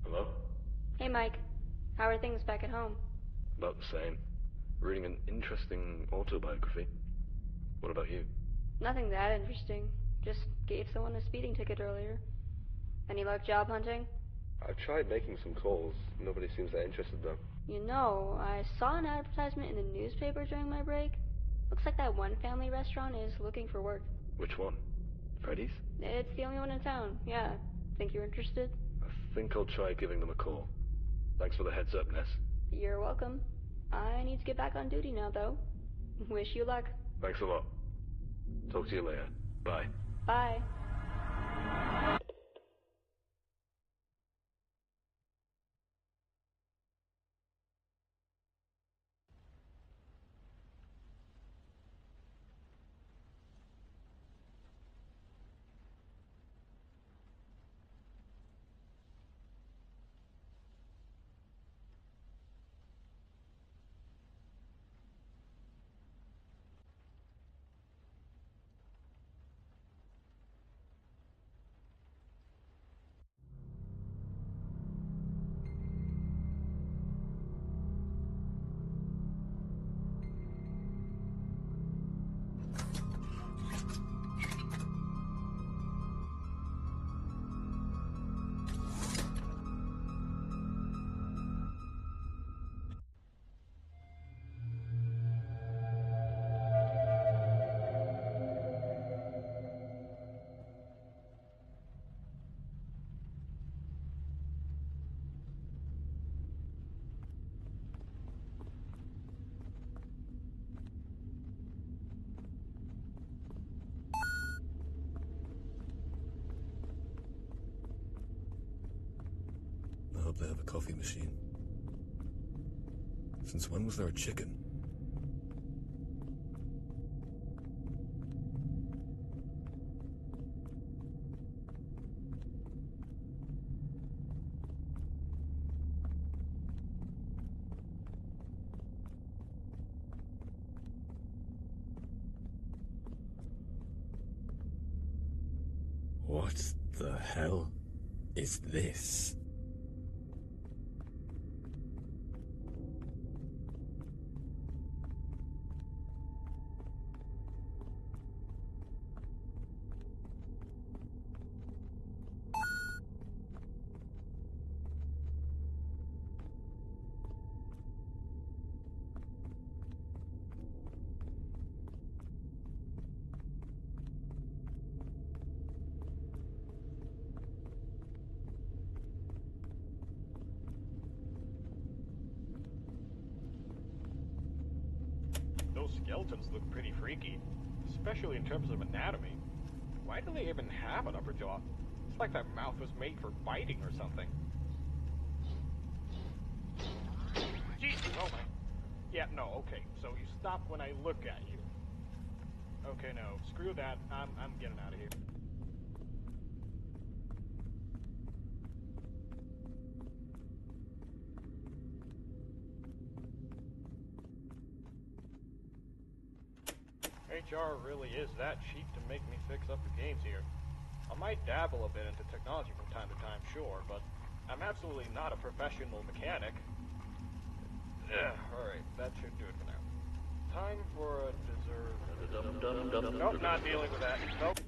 Hello? Hey, Mike. How are things back at home? About the same. Reading an interesting autobiography. What about you? Nothing that interesting. Just gave someone a speeding ticket earlier. Any luck job hunting? I've tried making some calls. Nobody seems that interested, though. You know, I saw an advertisement in the newspaper during my break. Looks like that one family restaurant is looking for work. Which one? Freddy's? It's the only one in town, yeah. Think you're interested? I think I'll try giving them a call. Thanks for the heads up, Ness. You're welcome. I need to get back on duty now, though. Wish you luck. Thanks a lot. Talk to you later. Bye. Bye. I hope they have a coffee machine. Since when was there a chicken? What the hell is this? Those skeletons look pretty freaky, especially in terms of anatomy. Why do they even have an upper jaw? It's like that mouth was made for biting or something. Jeez, oh my. Yeah, no, okay, so you stop when I look at you. Okay, no, screw that, I'm getting out of here. HR really is that cheap to make me fix up the games here. I might dabble a bit into technology from time to time, sure, but I'm absolutely not a professional mechanic. Alright, that should do it for now. Time for a dessert. Nope, not dealing with that. Nope.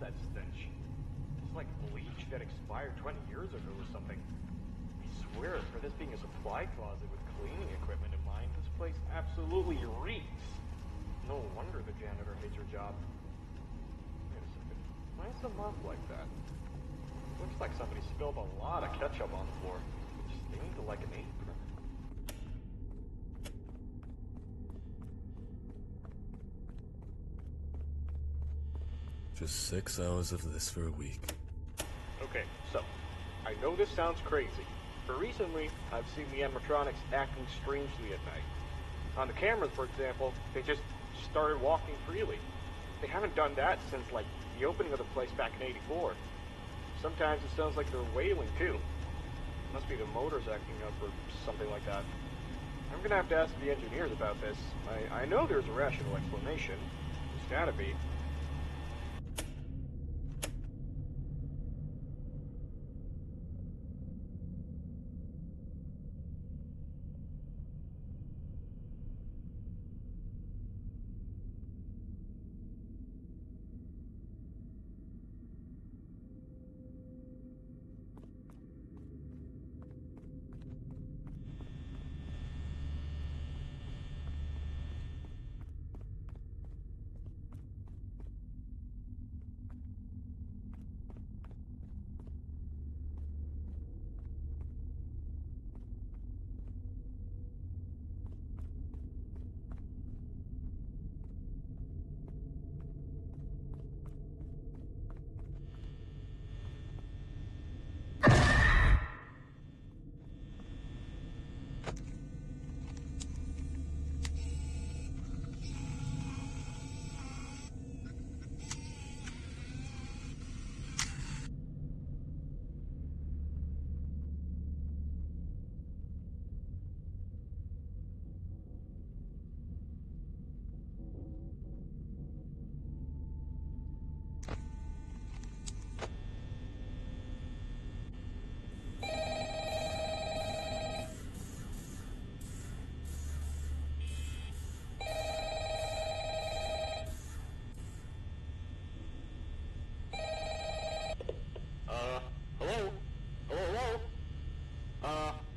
That stench. It's like bleach that expired 20 years ago or something. I swear, for this being a supply closet with cleaning equipment in mind, this place absolutely reeks. No wonder the janitor hates her job. Wait a second. Why is them up like that? Looks like somebody spilled a lot of ketchup on the floor. It stained like an apron. Just 6 hours of this for a week. Okay, so, I know this sounds crazy, but recently I've seen the animatronics acting strangely at night. On the cameras, for example, they just started walking freely. They haven't done that since, like, the opening of the place back in '84. Sometimes it sounds like they're wailing, too. Must be the motors acting up or something like that. I'm gonna have to ask the engineers about this. I know there's a rational explanation. There's gotta be.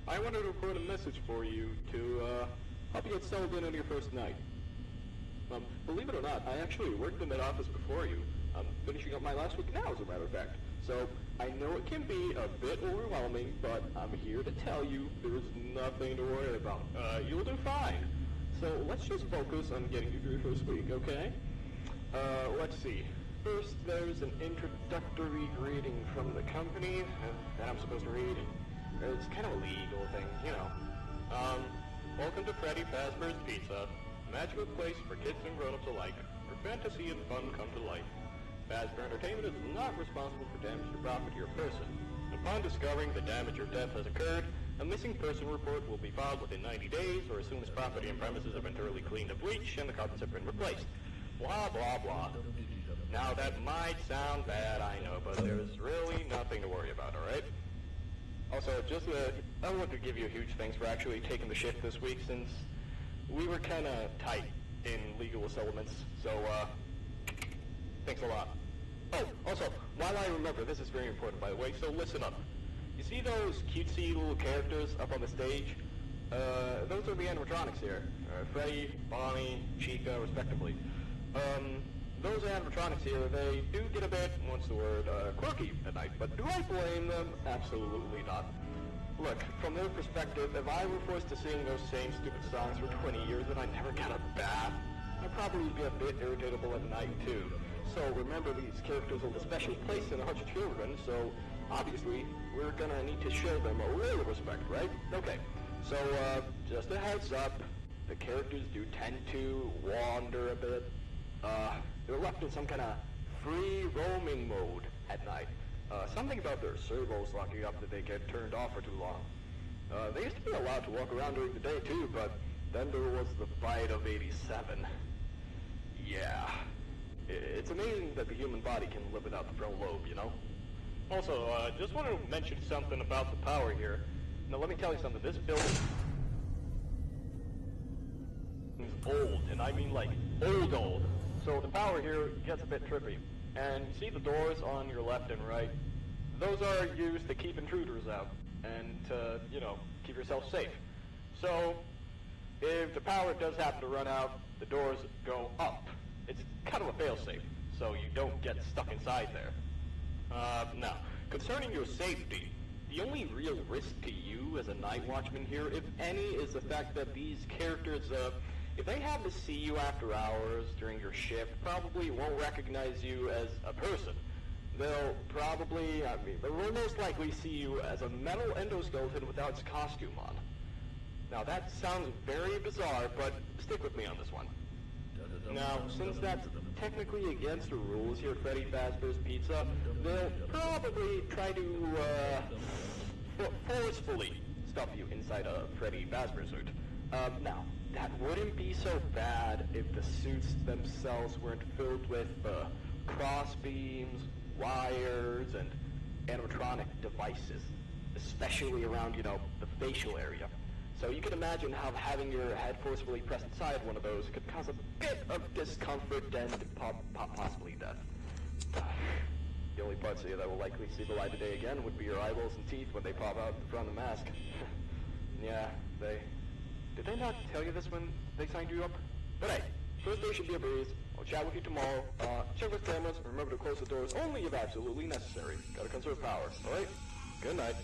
I wanted to record a message for you to help you get settled in on your first night. Believe it or not, I actually worked in that office before you. I'm finishing up my last week now, as a matter of fact. So, I know it can be a bit overwhelming, but I'm here to tell you there's nothing to worry about. You'll do fine. So, let's just focus on getting you through your first week, okay? Let's see. First, there's an introductory greeting from the company that I'm supposed to read. It's kind of a legal thing, you know. Welcome to Freddy Fazbear's Pizza, a magical place for kids and grown-ups alike, where fantasy and fun come to life. Fazbear Entertainment is not responsible for damage to property or person. Upon discovering the damage or death has occurred, a missing person report will be filed within 90 days, or as soon as property and premises have been thoroughly cleaned of bleach and the carpets have been replaced. Blah, blah, blah. Now, that might sound bad, I know, but there's really nothing to worry about, alright? Also, I want to give you a huge thanks for actually taking the shift this week, since we were kind of tight in legal settlements, so, thanks a lot. Oh, also, while I remember, this is very important, by the way, so listen up. You see those cutesy little characters up on the stage? Those are the animatronics here. Freddy, Bonnie, Chica, respectively. Those animatronics here, they do get a bit, what's the word, quirky at night, but do I blame them? Absolutely not. Look, from their perspective, if I were forced to sing those same stupid songs for 20 years and I never got a bath, I'd probably be a bit irritable at night, too. So remember, these characters hold a special place in the hearts of children, so obviously we're gonna need to show them a little respect, right? Okay, so just a heads up, the characters do tend to wander a bit. They're left in some kind of free roaming mode at night. Something about their servos locking up that they get turned off for too long. They used to be allowed to walk around during the day too, but then there was the bite of '87. Yeah. It's amazing that the human body can live without the frontal lobe, you know? Also, just want to mention something about the power here. Now, let me tell you something. This building is old, and I mean like old. So the power here gets a bit trippy. And see the doors on your left and right? Those are used to keep intruders out and to, you know, keep yourself safe. So if the power does happen to run out, the doors go up. It's kind of a failsafe, so you don't get stuck inside there. Now, concerning your safety, the only real risk to you as a night watchman here, if any, is the fact that these characters, if they happen to see you after hours during your shift, probably won't recognize you as a person. They'll they'll most likely see you as a metal endoskeleton without its costume on. Now, that sounds very bizarre, but stick with me on this one. Now, since that's technically against the rules here at Freddy Fazbear's Pizza, they'll probably try to, forcefully stuff you inside a Freddy Fazbear suit. Now, that wouldn't be so bad if the suits themselves weren't filled with, cross beams, wires, and animatronic devices, especially around, the facial area. So you can imagine how having your head forcefully pressed inside one of those could cause a bit of discomfort and possibly death. The only parts of you that will likely see the light of day again would be your eyeballs and teeth when they pop out the front of the mask. Yeah, did they not tell you this when they signed you up? But hey, first day should be a breeze. I'll chat with you tomorrow. Check with cameras and remember to close the doors only if absolutely necessary. Gotta conserve power, alright? Good night.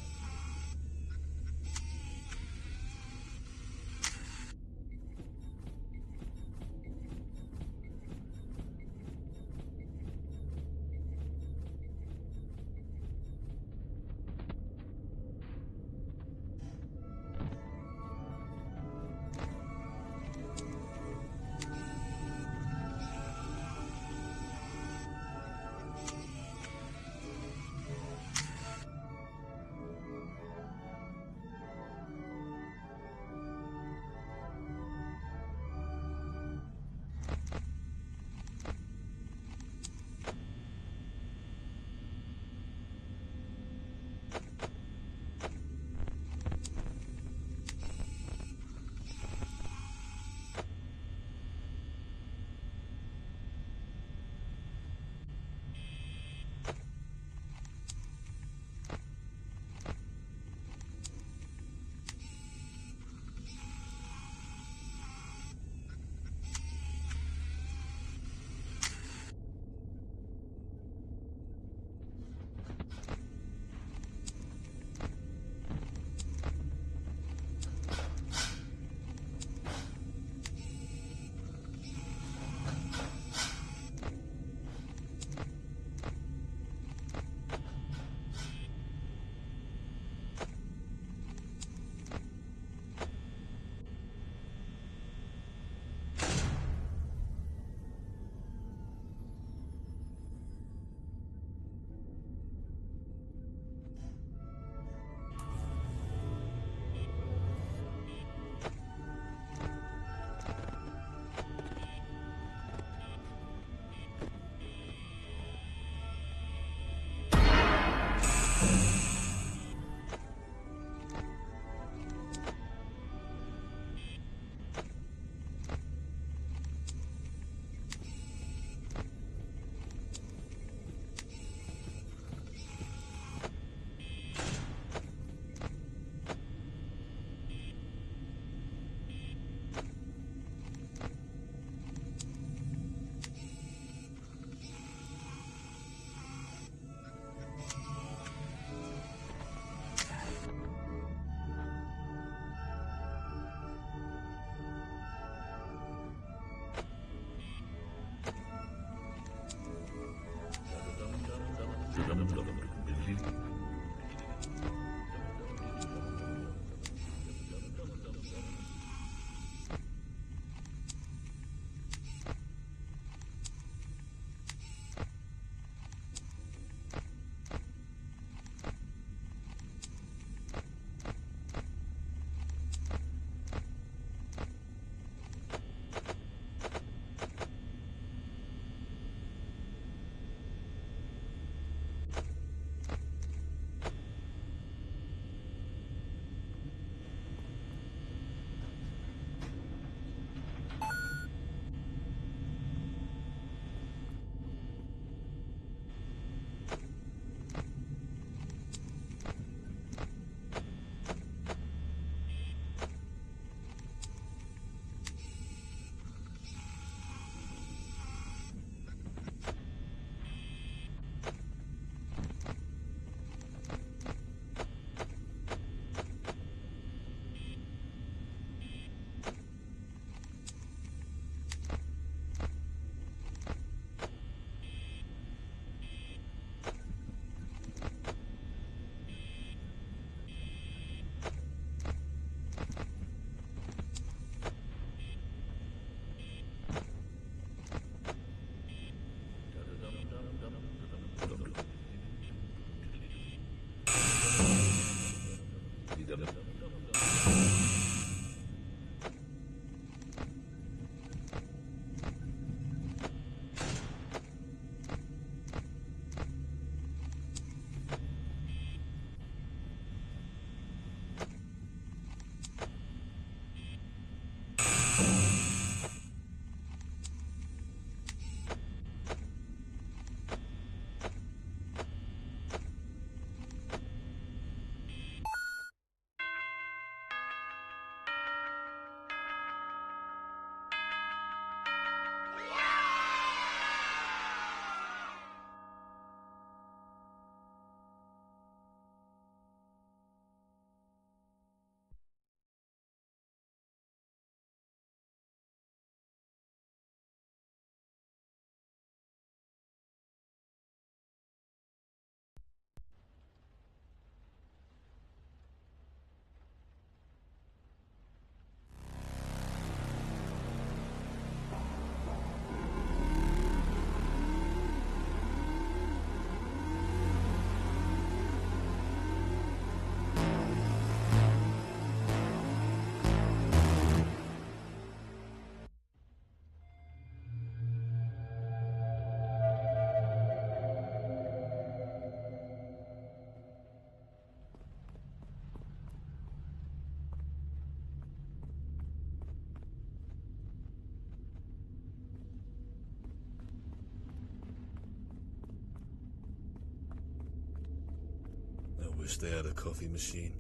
I wish they had a coffee machine.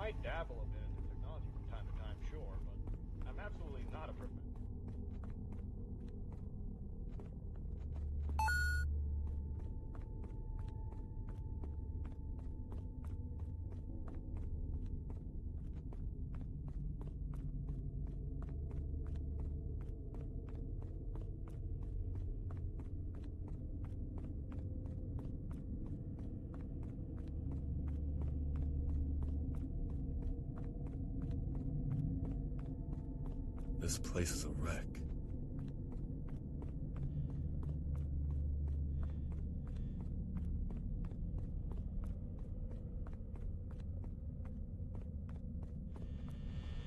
I dabble a bit in technology from time to time, sure, but I'm absolutely not a professional. This place is a wreck.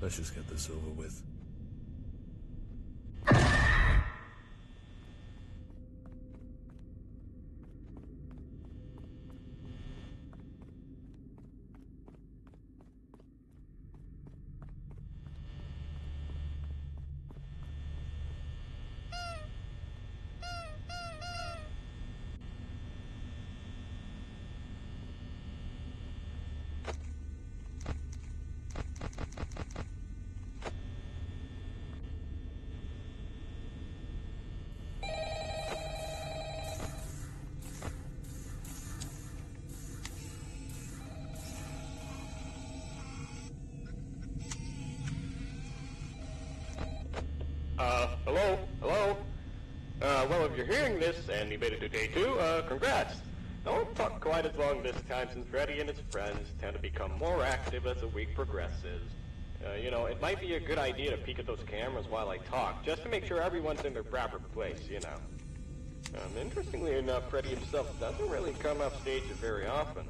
Let's just get this over with. Hello? Hello? Well, if you're hearing this and you made it to day 2, congrats. Don't talk quite as long this time since Freddy and his friends tend to become more active as the week progresses. You know, it might be a good idea to peek at those cameras while I talk, just to make sure everyone's in their proper place, you know. Interestingly enough, Freddy himself doesn't really come off stage very often.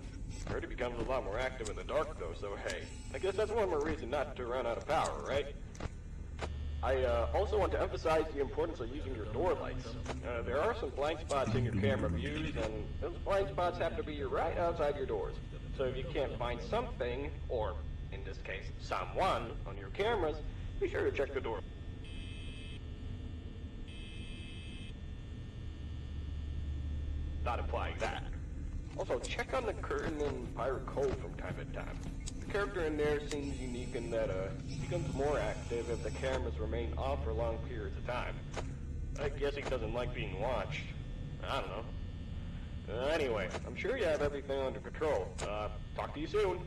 Freddy becomes a lot more active in the dark, though, so hey, I guess that's one more reason not to run out of power, right? I also want to emphasize the importance of using your door lights. There are some blind spots in your camera views, and those blind spots have to be right outside your doors. So if you can't find something, or in this case, someone, on your cameras, be sure to check the door. Not implying that. Also, check on the curtain in Pirate Cove from time to time. The character in there seems unique in that, he becomes more active if the cameras remain off for long periods of time. I guess he doesn't like being watched. I don't know. Anyway, I'm sure you have everything under control. Talk to you soon.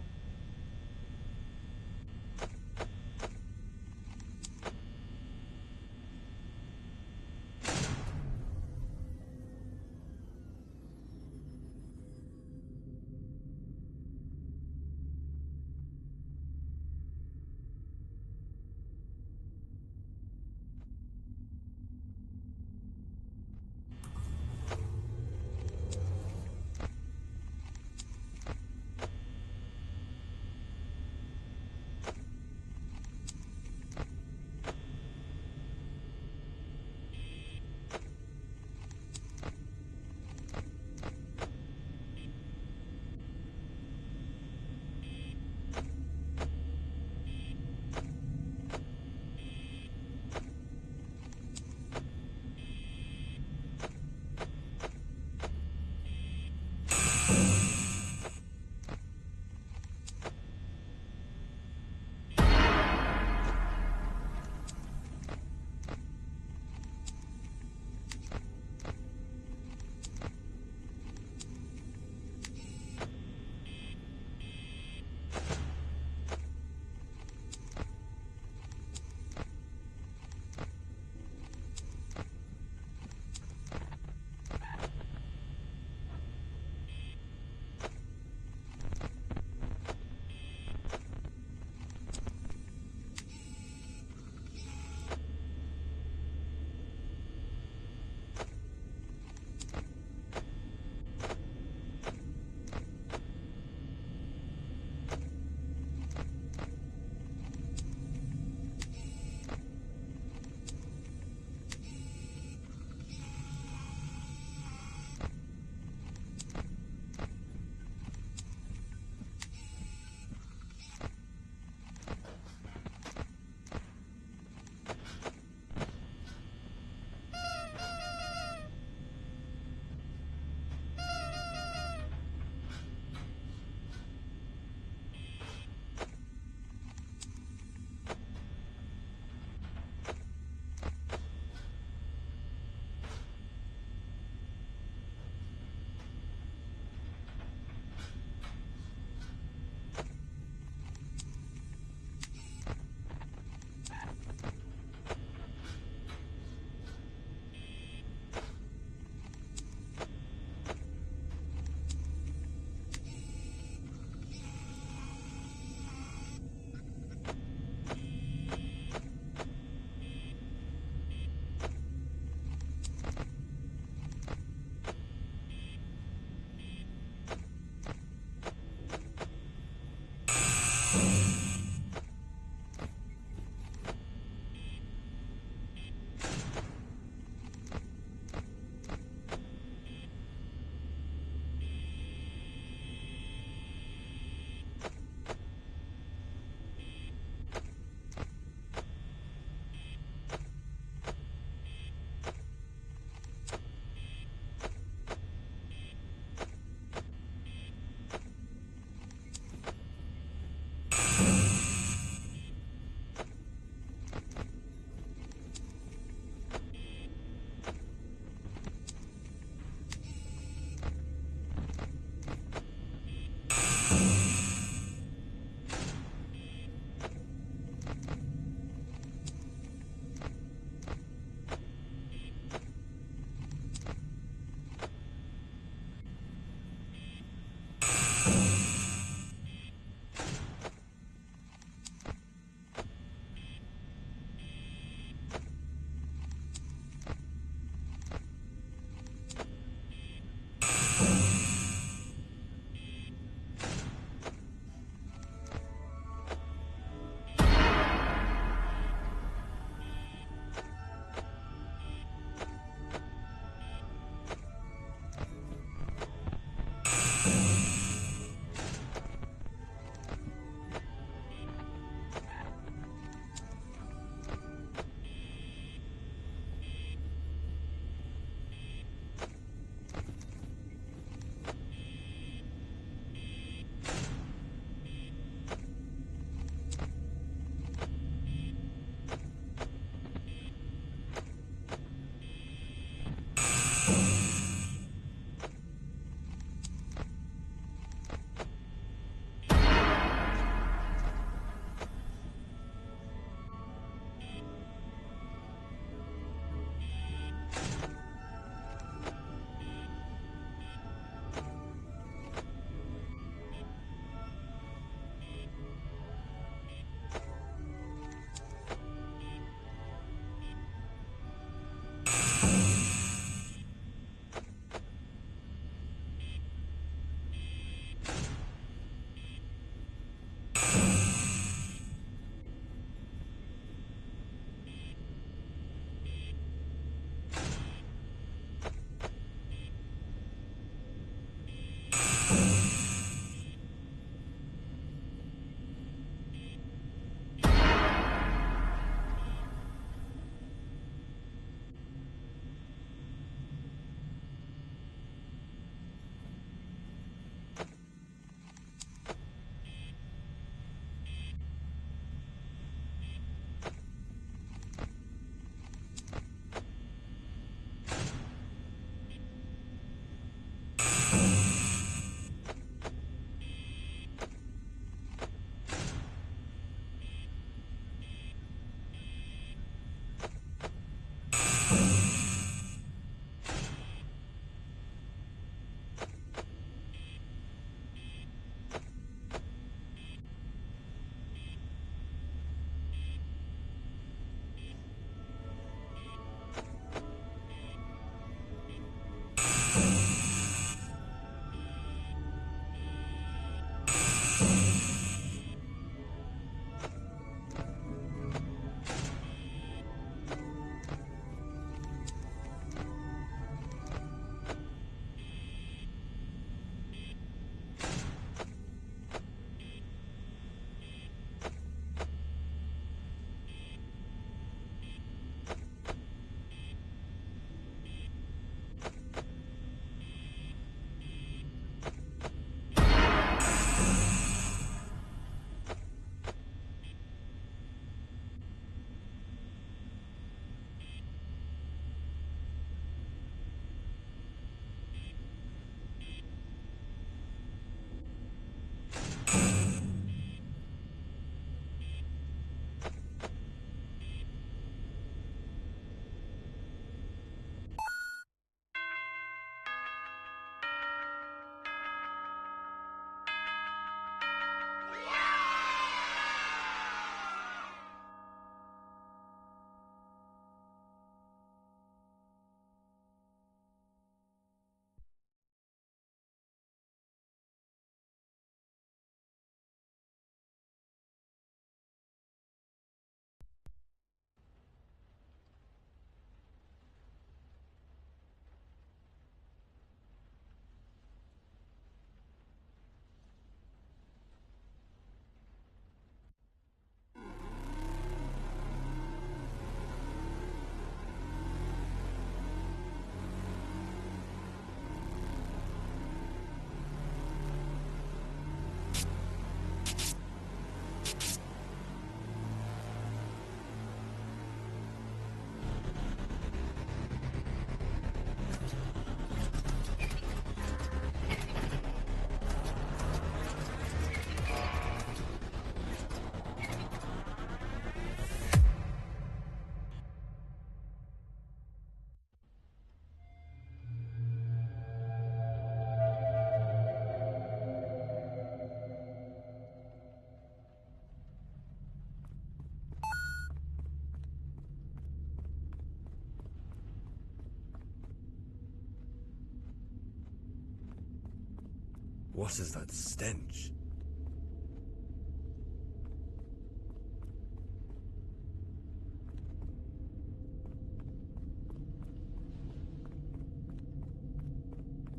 What is that stench?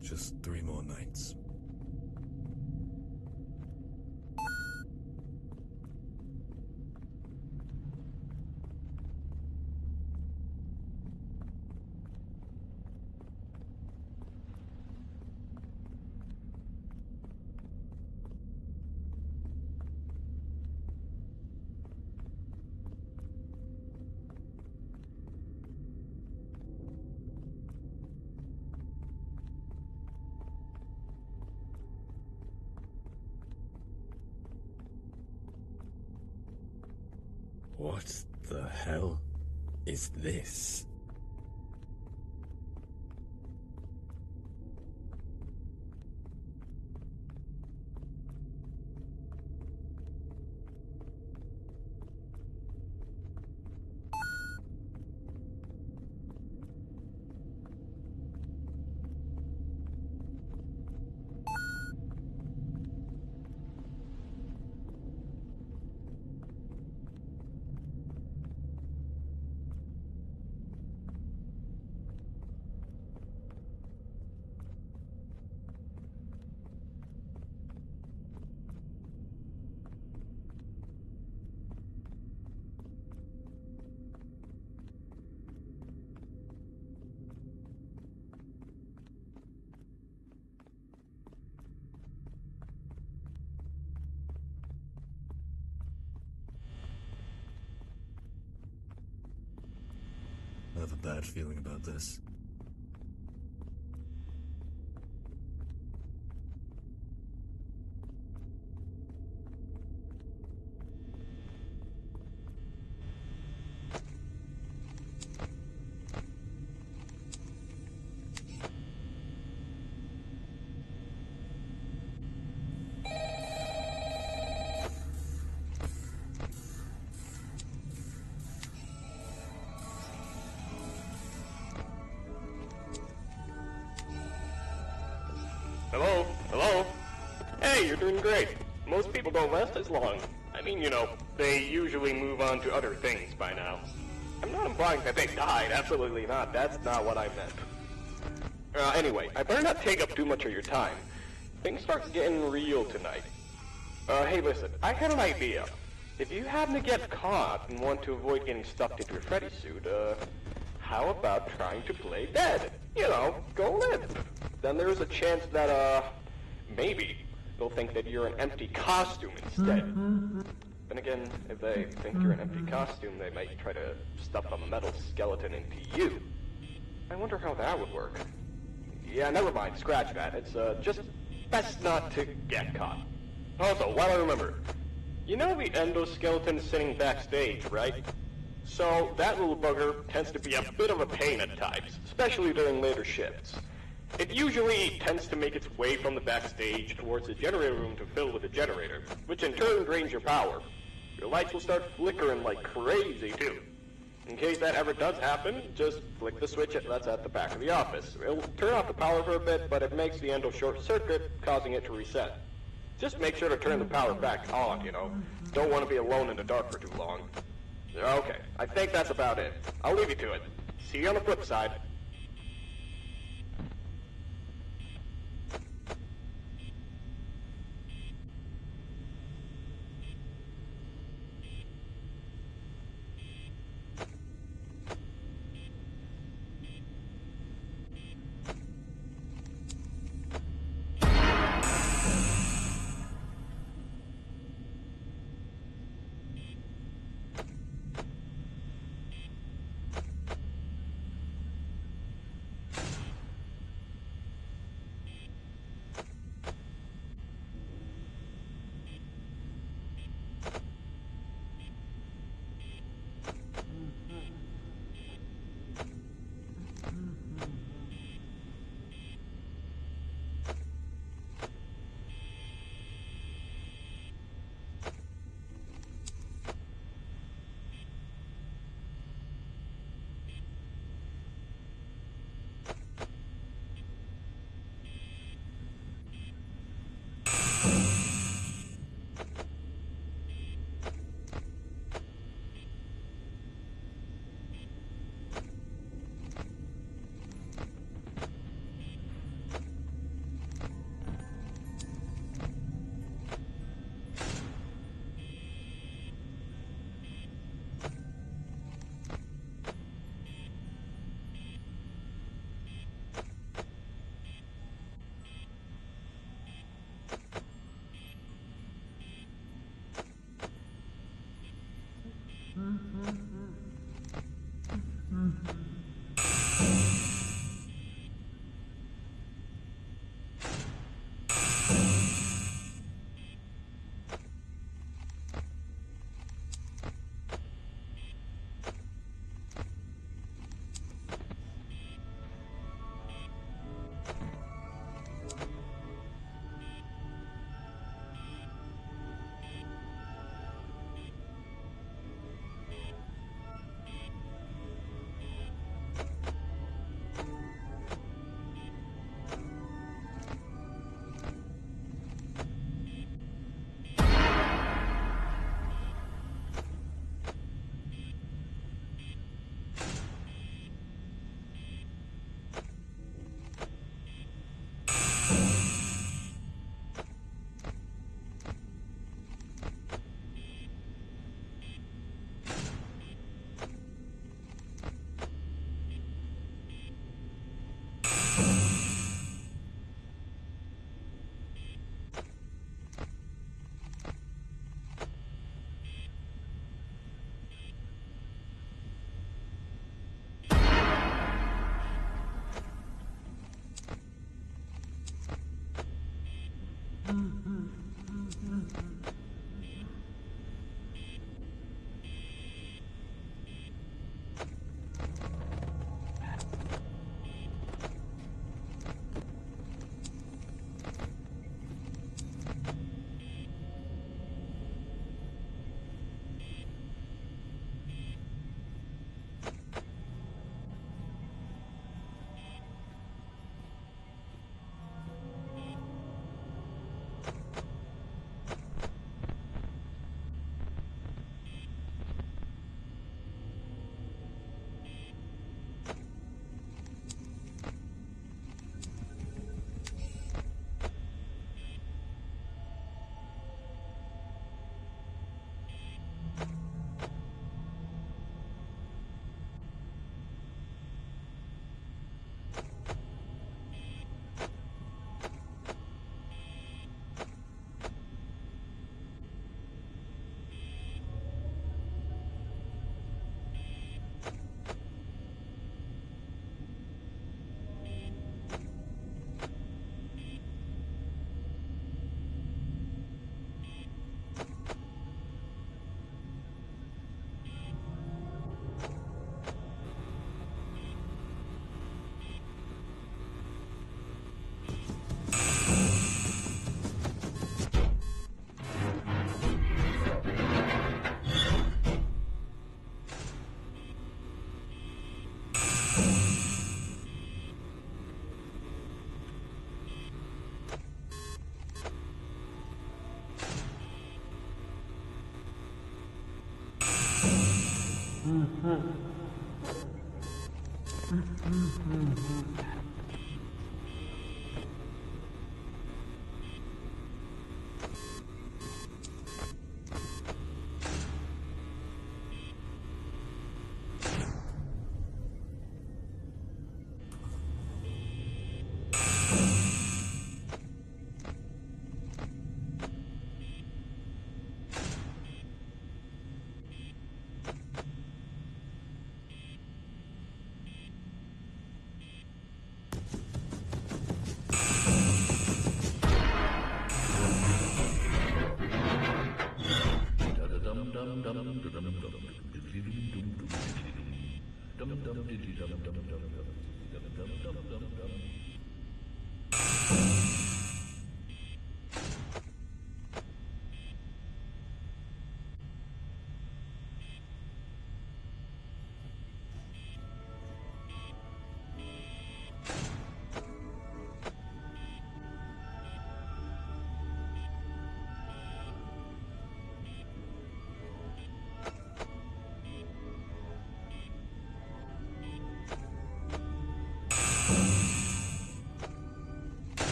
Just 3 more nights. What the hell is this? I have a bad feeling about this. Hello? Hello? Hey, you're doing great. Most people don't last as long. I mean, you know, they usually move on to other things by now. I'm not implying that they died, absolutely not. That's not what I meant. Anyway, I better not take up too much of your time. Things start getting real tonight. Hey listen, I had an idea. If you happen to get caught and want to avoid getting stuffed into your Freddy suit, how about trying to play dead? You know, go limp. Then there's a chance that, maybe they'll think that you're an empty costume instead. Then again, if they think you're an empty costume, they might try to stuff a metal skeleton into you. I wonder how that would work. Yeah, never mind, scratch that. It's, just best not to get caught. Also, while I remember, you know the endoskeleton sitting backstage, right? So, that little bugger tends to be a bit of a pain at times, especially during later shifts. It usually tends to make its way from the backstage towards the generator room to fill with the generator, which in turn drains your power. Your lights will start flickering like crazy, too. In case that ever does happen, just flick the switch that's at the back of the office. It'll turn off the power for a bit, but it makes the endo short circuit, causing it to reset. Just make sure to turn the power back on, you know. Don't want to be alone in the dark for too long. Okay, I think that's about it. I'll leave you to it. See you on the flip side.